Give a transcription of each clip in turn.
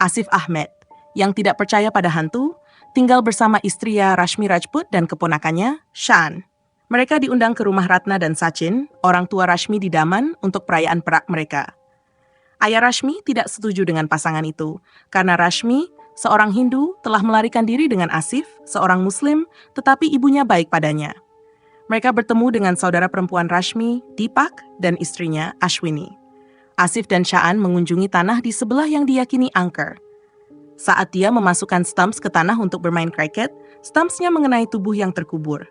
Asif Ahmed, yang tidak percaya pada hantu, tinggal bersama istrinya Rashmi Rajput dan keponakannya, Shan. Mereka diundang ke rumah Ratna dan Sachin, orang tua Rashmi di Daman, untuk perayaan perak mereka. Ayah Rashmi tidak setuju dengan pasangan itu, karena Rashmi, seorang Hindu, telah melarikan diri dengan Asif, seorang Muslim, tetapi ibunya baik padanya. Mereka bertemu dengan saudara perempuan Rashmi, Deepak, dan istrinya, Ashwini. Asif dan Shaan mengunjungi tanah di sebelah yang diyakini angker. Saat dia memasukkan Stumps ke tanah untuk bermain kriket, Stumpsnya mengenai tubuh yang terkubur.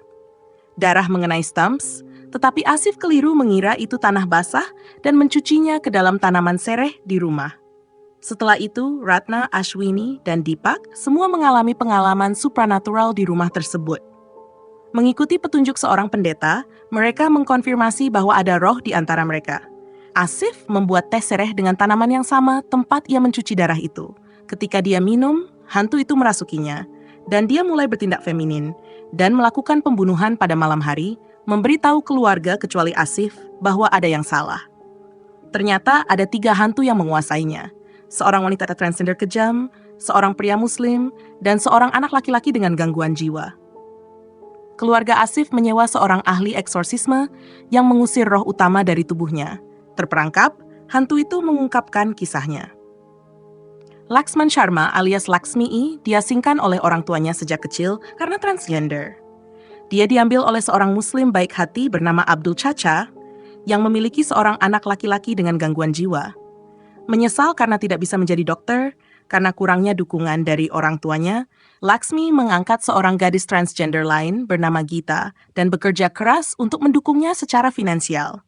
Darah mengenai Stumps, tetapi Asif keliru mengira itu tanah basah dan mencucinya ke dalam tanaman sereh di rumah. Setelah itu, Ratna, Ashwini, dan Deepak semua mengalami pengalaman supranatural di rumah tersebut. Mengikuti petunjuk seorang pendeta, mereka mengkonfirmasi bahwa ada roh di antara mereka. Asif membuat teh sereh dengan tanaman yang sama tempat ia mencuci darah itu. Ketika dia minum, hantu itu merasukinya, dan dia mulai bertindak feminin dan melakukan pembunuhan pada malam hari, memberitahu keluarga kecuali Asif bahwa ada yang salah. Ternyata ada 3 hantu yang menguasainya. Seorang wanita transgender kejam, seorang pria muslim, dan seorang anak laki-laki dengan gangguan jiwa. Keluarga Asif menyewa seorang ahli eksorsisme yang mengusir roh utama dari tubuhnya. Terperangkap, hantu itu mengungkapkan kisahnya. Laxman Sharma alias Laxmi diasingkan oleh orang tuanya sejak kecil karena transgender. Dia diambil oleh seorang muslim baik hati bernama Abdul Chacha yang memiliki seorang anak laki-laki dengan gangguan jiwa. Menyesal karena tidak bisa menjadi dokter, karena kurangnya dukungan dari orang tuanya, Laxmi mengangkat seorang gadis transgender lain bernama Gita dan bekerja keras untuk mendukungnya secara finansial.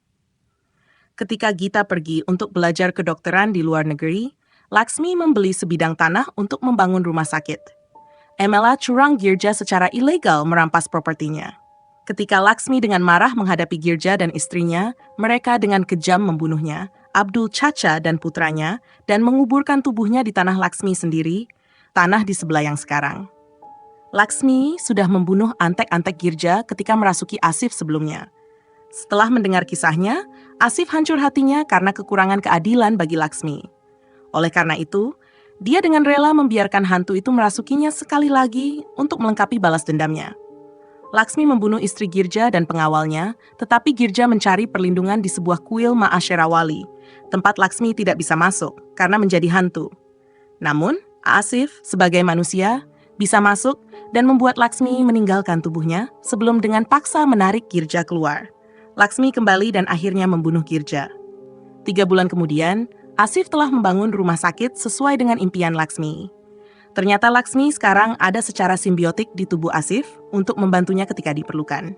Ketika Gita pergi untuk belajar kedokteran di luar negeri, Laxmi membeli sebidang tanah untuk membangun rumah sakit. Emela curang Girja secara ilegal merampas propertinya. Ketika Laxmi dengan marah menghadapi Girja dan istrinya, mereka dengan kejam membunuhnya, Abdul Chacha dan putranya, dan menguburkan tubuhnya di tanah Laxmi sendiri, tanah di sebelah yang sekarang. Laxmi sudah membunuh antek-antek Girja ketika merasuki Asif sebelumnya. Setelah mendengar kisahnya, Asif hancur hatinya karena kekurangan keadilan bagi Laxmi. Oleh karena itu, dia dengan rela membiarkan hantu itu merasukinya sekali lagi untuk melengkapi balas dendamnya. Laxmi membunuh istri Girja dan pengawalnya, tetapi Girja mencari perlindungan di sebuah kuil Ma'asherawali, tempat Laxmi tidak bisa masuk karena menjadi hantu. Namun, Asif, sebagai manusia, bisa masuk dan membuat Laxmi meninggalkan tubuhnya sebelum dengan paksa menarik Girja keluar. Laxmi kembali dan akhirnya membunuh Girja. 3 bulan kemudian, Asif telah membangun rumah sakit sesuai dengan impian Laxmi. Ternyata Laxmi sekarang ada secara simbiotik di tubuh Asif untuk membantunya ketika diperlukan.